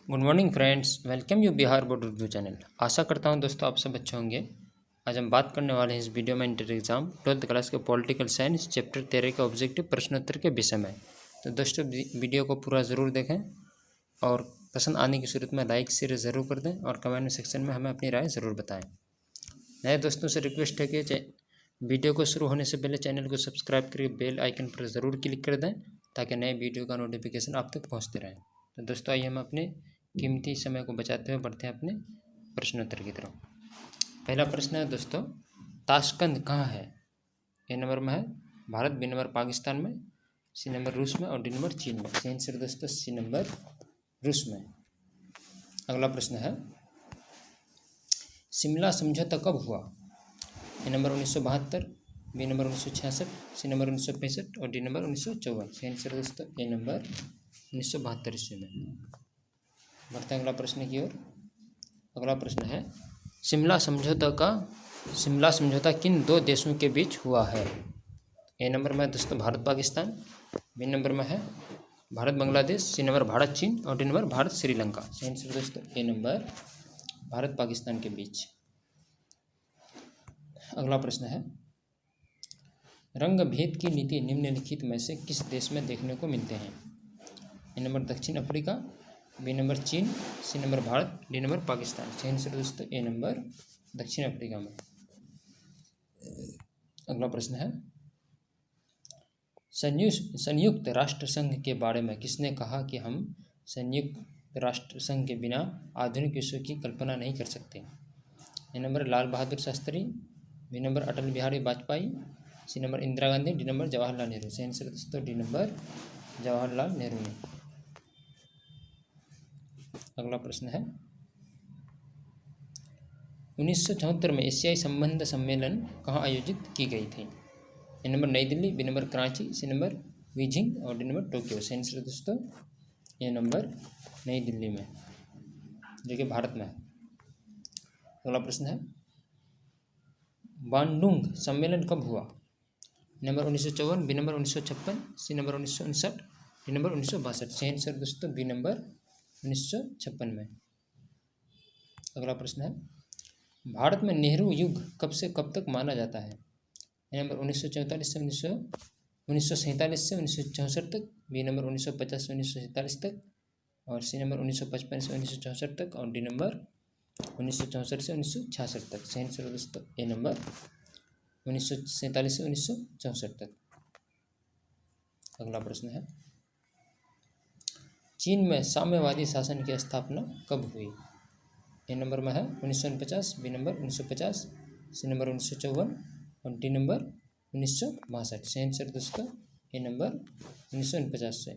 Good morning friends, welcome you Bihar board Urdu channel. आशा करता हूं दोस्तों आप सब अच्छे होंगे। आज हम बात करने वाले हैं इस वीडियो में इंटर एग्जाम 12th क्लास के पॉलिटिकल साइंस चैप्टर 13 के ऑब्जेक्टिव प्रश्नोत्तर के विषय में। तो दोस्तों वीडियो को पूरा ज़रूर देखें और पसंद आने की सूरत में लाइक शेयर ज़रूर कर दें और कमेंट सेक्शन में हमें अपनी राय ज़रूर बताएँ। नए दोस्तों से रिक्वेस्ट है कि वीडियो को शुरू होने से पहले चैनल को सब्सक्राइब करके बेल आइकन पर ज़रूर क्लिक कर दें ताकि नए वीडियो का नोटिफिकेशन आप तक पहुँचते रहें। तो दोस्तों आइए हम अपने कीमती समय को बचाते हुए बढ़ते हैं अपने प्रश्नोत्तर की तरफ। पहला प्रश्न है दोस्तों, ताशकंद कहाँ है? ए नंबर में है भारत, बी नंबर पाकिस्तान में, सी नंबर रूस में और डी नंबर चीन में। सही आंसर दोस्तों सी नंबर रूस में। अगला प्रश्न है, शिमला समझौता कब हुआ? A number 1972, B number 1966, C number 1965 और डी नंबर 1954। सही आंसर दोस्तों ए नंबर 1972 ईस्वी में। बढ़ते हैं अगला प्रश्न की ओर। अगला प्रश्न है, शिमला समझौता किन दो देशों के बीच हुआ है? ए नंबर में है दोस्तों भारत पाकिस्तान, बी नंबर में है भारत बांग्लादेश, सी नंबर भारत चीन और डी नंबर भारत श्रीलंका। सही आंसर दोस्तों ए नंबर भारत पाकिस्तान के बीच। अगला प्रश्न है, रंग भेद की नीति निम्नलिखित में से किस देश में देखने को मिलते हैं? ए नंबर दक्षिण अफ्रीका, बी नंबर चीन, C number Bharat, D number Pakistan. सही आंसर दोस्तों ए नंबर दक्षिण अफ्रीका में। अगला प्रश्न है, संयुक्त राष्ट्र संघ के बारे में किसने कहा कि हम संयुक्त राष्ट्र संघ के बिना आधुनिक विश्व की कल्पना नहीं कर सकते? A number Lal Bahadur Shastri, B number Atal Bihari Vajpayee, C number Indira Gandhi, D number Jawaharlal Nehru. सही आंसर दोस्तों डी नंबर जवाहरलाल नेहरू ने। अगला प्रश्न है, 1974 में एशियाई संबंध सम्मेलन कहाँ आयोजित की गई थी? ए नंबर नई Delhi, B number Karachi, C number Beijing और डी नंबर टोक्यो। सही आंसर दोस्तों ए नंबर नई दिल्ली में, जो कि भारत में है। अगला प्रश्न है, बांडुंग सम्मेलन कब हुआ? Number 1954, B number 1956, C number 1959, D number 1962। सही आंसर दोस्तों बी नंबर 1956 में। अगला प्रश्न है, भारत में नेहरू युग कब से कब तक माना जाता है? ए नंबर 1947 से 1947 से 1964 तक, बी नंबर 1950 से 1947 तक और सी नंबर 1955 से 1964 तक और डी नंबर 1964 से 1966 तक। सही आंसर दोस्तों ए नंबर 1947 से 1964 तक। अगला प्रश्न है, चीन में साम्यवादी शासन की स्थापना कब हुई? ए नंबर में है 1949, बी नंबर 1950, सी नंबर 1954 और डी नंबर 1962। सही आंसर दोस्तों ए नंबर 1949 से।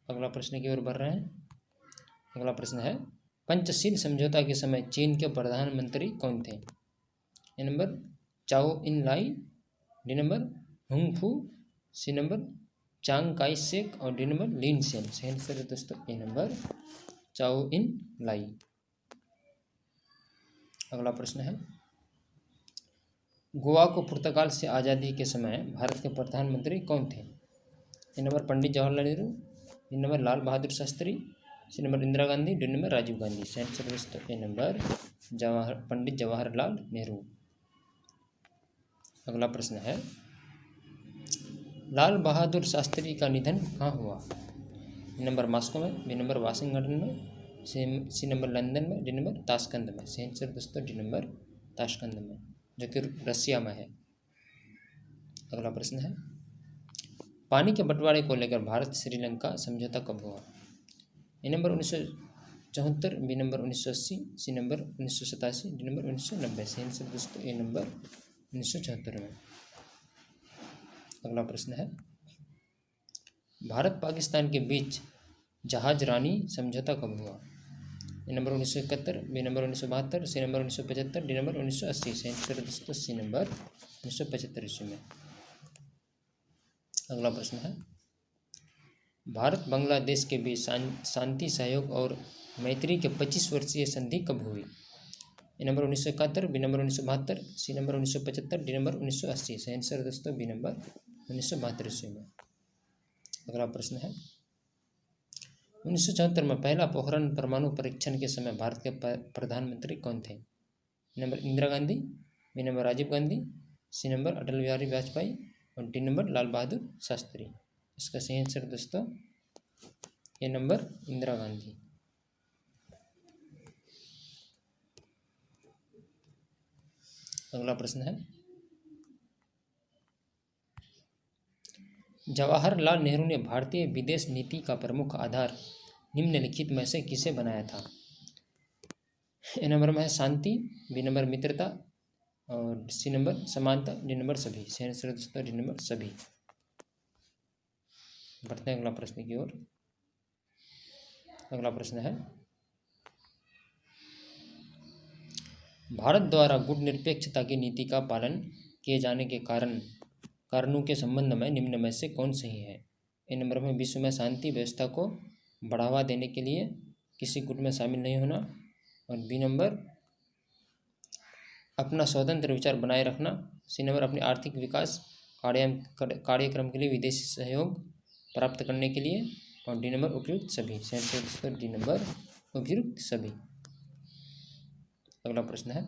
अगला प्रश्न की ओर बढ़ रहे हैं। अगला प्रश्न है, पंचशील समझौता के समय चीन के प्रधानमंत्री कौन थे? ए नंबर चाओ इन लाई, डी नंबर हुंग फू, सी नंबर चांग काई शेक और डी नंबर लिन सेन। सही आंसर दोस्तों ए नंबर चाओ इन लाई। अगला प्रश्न है, गोवा को पुर्तगाल से आज़ादी के समय भारत के प्रधानमंत्री कौन थे? A number Pandit Jawaharlal Nehru, B number Lal Bahadur Shastri, C number Indira Gandhi, D number Rajiv Gandhi. सही आंसर दोस्तों ए नंबर पंडित जवाहरलाल नेहरू। अगला प्रश्न है, लाल बहादुर शास्त्री का निधन कहाँ हुआ? ए नंबर मॉस्को में, बी नंबर वाशिंगटन में, सी नंबर लंदन में, डी नंबर ताशकंद में। सही आंसर दोस्तों डी नंबर ताशकंद में, जो कि रसिया में है। अगला प्रश्न है, पानी के बंटवारे को लेकर भारत श्रीलंका समझौता कब हुआ? A number 1974, B number 1980, C number 1987, D number 1990। सही आंसर दोस्तों ए नंबर 1974 में। अगला प्रश्न है, भारत पाकिस्तान के बीच जहाज रानी समझौता कब हुआ? A number 1971, B number 1972, C number 1975, D number 1980। सही आंसर दोस्तों सी नंबर 1975 ईस्वी में। अगला प्रश्न है, भारत बांग्लादेश के बीच शांति सहयोग और मैत्री के 25 वर्षीय संधि कब हुई? A number 1971, B number 1972, C number 1975, D number 1980। सही आंसर दोस्तों बी नंबर 1972 ईस्वी में। अगला प्रश्न है, 1974 में पहला पोखरण परमाणु परीक्षण के समय भारत के प्रधानमंत्री कौन थे? Number Indira Gandhi, B number Rajiv Gandhi, C number Atal Bihari Vajpayee और डी नंबर लाल बहादुर शास्त्री। इसका सही आंसर दोस्तों ए नंबर इंदिरा गांधी। अगला प्रश्न है, जवाहरलाल नेहरू ने भारतीय विदेश नीति का प्रमुख आधार निम्नलिखित में से किसे बनाया था? ए नंबर में है शांति, बी नंबर मित्रता और सी नंबर समानता, डी नंबर सभी। सही आंसर दोस्तों डी नंबर सभी। बढ़ते हैं अगला प्रश्न की ओर। अगला प्रश्न है, भारत द्वारा गुटनिरपेक्षता की नीति का पालन किए जाने के कारणों के संबंध में निम्न में से कौन सही है? ए नंबर में विश्व में शांति व्यवस्था को बढ़ावा देने के लिए किसी गुट में शामिल नहीं होना और बी नंबर अपना स्वतंत्र विचार बनाए रखना, सी नंबर अपने आर्थिक विकास कार्यक्रम के लिए विदेशी सहयोग प्राप्त करने के लिए और डी नंबर उपयुक्त सभी। सही डी नंबर उपयुक्त सभी। अगला प्रश्न है,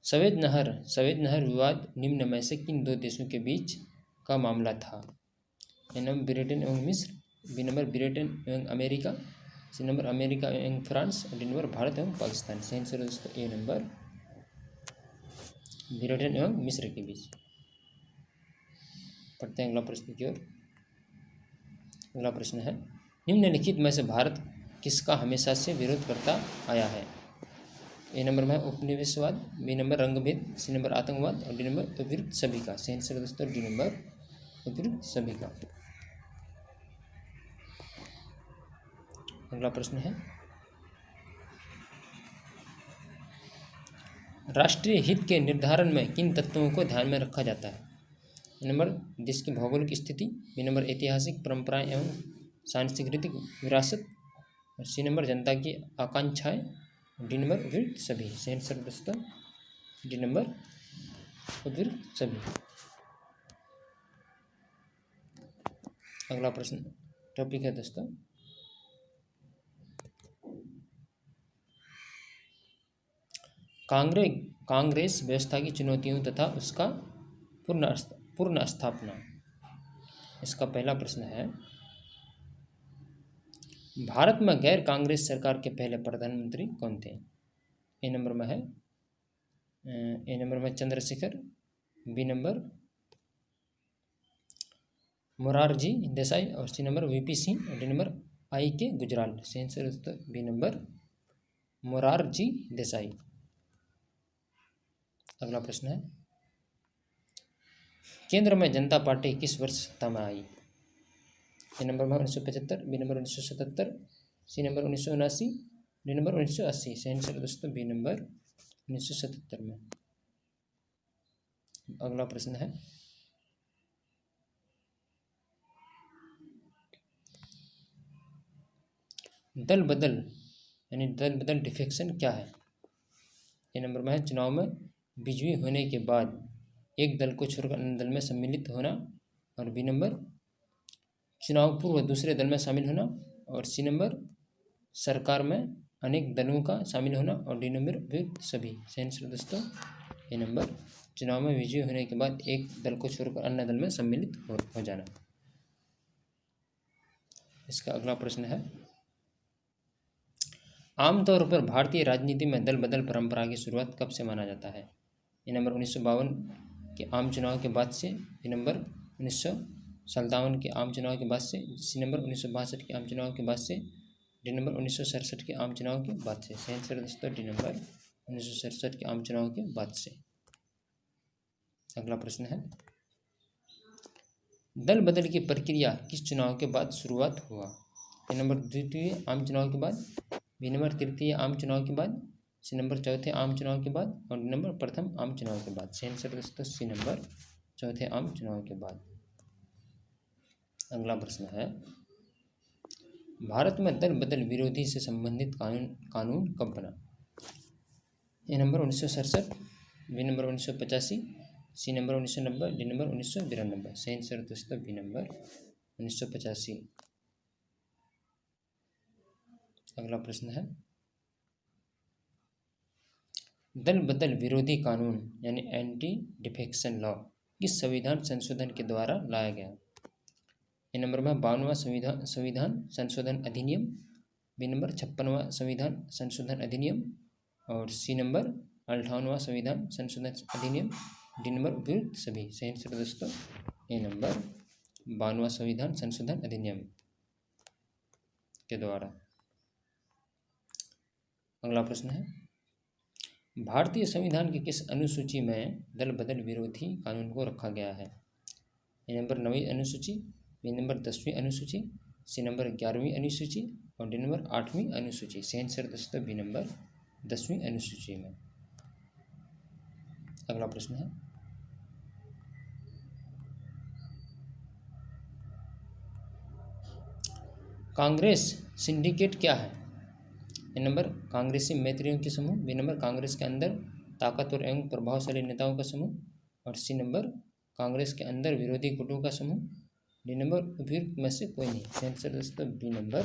सवेद नहर विवाद निम्न में से किन दो देशों के बीच का मामला था? ए नंबर ब्रिटेन एवं मिस्र, बी नंबर ब्रिटेन एवं अमेरिका, सी नंबर अमेरिका एवं फ्रांस और डी नंबर भारत एवं पाकिस्तान। सही आंसर दोस्तों ए नंबर ब्रिटेन एवं मिस्र के बीच। पढ़ते हैं अगला प्रश्न की ओर। अगला प्रश्न है, निम्नलिखित में से भारत किसका हमेशा से विरोध करता आया है? ए नंबर में उपनिवेशवाद, बी नंबर रंगभेद, सी नंबर आतंकवाद और डी नंबर उपयुक्त सभी का। सही आंसर दोस्तों डी नंबर उपयुक्त सभी का। अगला प्रश्न है, राष्ट्रीय हित के निर्धारण में किन तत्वों को ध्यान में रखा जाता है? नंबर देश की भौगोलिक स्थिति, बी नंबर ऐतिहासिक परंपराएं एवं सांस्कृतिक विरासत और सी नंबर जनता की आकांक्षाएं, डी नंबर उपयुक्त सभी। सही आंसर दोस्तों डी नंबर उपयुक्त सभी। अगला प्रश्न टॉपिक है दोस्तों, कांग्रेस व्यवस्था की चुनौतियों तथा उसका पूर्ण स्थापना। इसका पहला प्रश्न है, भारत में गैर कांग्रेस सरकार के पहले प्रधानमंत्री कौन थे? ए नंबर में चंद्रशेखर, बी नंबर मोरारजी देसाई और सी नंबर वीपी सिंह और डी नंबर आई के गुजराल। सही आंसर दोस्तों बी नंबर मोरारजी देसाई। अगला प्रश्न है, केंद्र में जनता पार्टी किस वर्ष सत्ता में आई? ए नंबर में 1975, B number 1977, C number 1979, D number 1980। सही आंसर दोस्तों बी नंबर 1977 में। अगला प्रश्न है, दल बदल डिफेक्शन क्या है? ए नंबर में है चुनाव में विजयी होने के बाद एक दल को छोड़कर अन्य दल में सम्मिलित होना और बी नंबर चुनाव पूर्व दूसरे दल में शामिल होना और सी नंबर सरकार में अनेक दलों का शामिल होना और डी नंबर उपयुक्त सभी। सही आंसर दोस्तों ए नंबर चुनाव में विजयी होने के बाद एक दल को छोड़कर अन्य दल में सम्मिलित हो जाना। इसका अगला प्रश्न है, आमतौर पर भारतीय राजनीति में दल बदल परंपरा की शुरुआत कब से माना जाता है? ये नंबर 1952 के आम चुनाव के बाद से, ये नंबर 1957 के आम चुनाव के बाद से, सी नंबर 1962 के आम चुनाव के बाद से, डी नंबर 1967 के आम चुनाव के बाद से। सही आंसर दोस्तों डी नंबर 1967 के आम चुनाव के बाद से। अगला प्रश्न है, दल बदल की प्रक्रिया किस चुनाव के बाद शुरुआत हुआ? ए नंबर द्वितीय आम चुनाव के बाद, बी नंबर तृतीय आम चुनाव के बाद, सी नंबर चौथे आम चुनाव के बाद और डी नंबर प्रथम आम चुनाव के बाद। सही आंसर दोस्तों सी नंबर चौथे आम चुनाव के बाद। अगला प्रश्न है, भारत में दल बदल विरोधी से संबंधित कानून कब बना? A number 1967, B number 1985, C number 1990, D number 1992। सही आंसर दोस्तों बी नंबर 1985। अगला प्रश्न है, दल बदल विरोधी कानून यानी एंटी डिफेक्शन लॉ किस संविधान संशोधन के द्वारा लाया गया? ए नंबर में 52वां संविधान संशोधन अधिनियम, बी नंबर 56वां संविधान संशोधन अधिनियम, और सी नंबर 58वां संविधान संशोधन अधिनियम, डी नंबर उपयुक्त सभी। सही आंसर दोस्तों ए नंबर 52वां संविधान संशोधन अधिनियम के द्वारा। अगला प्रश्न है, भारतीय संविधान की किस अनुसूची में दल बदल विरोधी कानून को रखा गया है? ए नंबर 9वीं अनुसूची, बी नंबर 10वीं अनुसूची, सी नंबर 11वीं अनुसूची, और डी नंबर 8वीं अनुसूची। सही आंसर दोस्तों बी नंबर 10वीं अनुसूची में। अगला प्रश्न है, कांग्रेस सिंडिकेट क्या है? ए नंबर कांग्रेसी मैत्रियों के समूह, बी नंबर कांग्रेस के अंदर ताकतवर एवं प्रभावशाली नेताओं का समूह, और सी नंबर कांग्रेस के अंदर विरोधी गुटों का समूह, डी नंबर उपयुक्त में से कोई नहीं। सही आंसर दोस्तों बी नंबर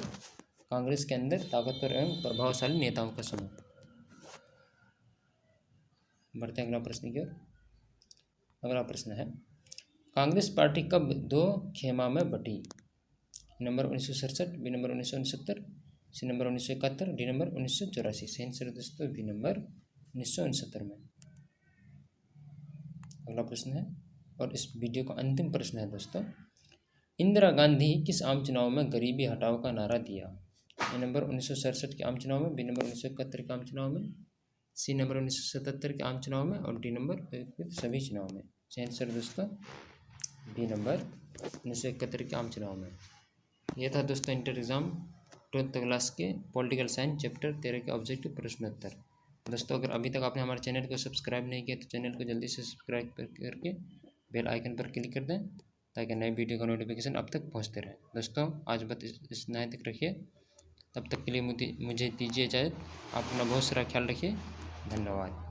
कांग्रेस के अंदर ताकतवर एवं प्रभावशाली नेताओं का समूह। बढ़ते हैं अगला प्रश्न की ओर। अगला प्रश्न है, कांग्रेस पार्टी कब दो खेमा में बटी? Number 1967, B number 1969, C number 1971, D number 1984। सही आंसर दोस्तों बी नंबर 1969 में। अगला प्रश्न है और इस वीडियो का अंतिम प्रश्न है दोस्तों, इंदिरा गांधी किस आम चुनाव में गरीबी हटाओ का नारा दिया? ए नंबर 1967 के आम चुनाव में, बी नंबर 1971 के आम चुनाव में, सी नंबर 1977 के आम चुनाव में, और डी नंबर सभी चुनाव में। सही आंसर दोस्तों बी नंबर 1971 के आम चुनाव में। यह था दोस्तों इंटर एग्ज़ाम 12th क्लास के पॉलिटिकल साइंस चैप्टर 13 के ऑब्जेक्टिव प्रश्नोत्तर। दोस्तों अगर अभी तक आपने हमारे चैनल को सब्सक्राइब नहीं किया तो चैनल को जल्दी से सब्सक्राइब करके बेल आइकन पर क्लिक कर दें ताकि नए वीडियो का नोटिफिकेशन अब तक पहुंचते रहे। दोस्तों आज बात इस नए तक रखिए, तब तक के लिए मुझे दीजिए इजाज़त। आप अपना बहुत सारा ख्याल रखिए। धन्यवाद।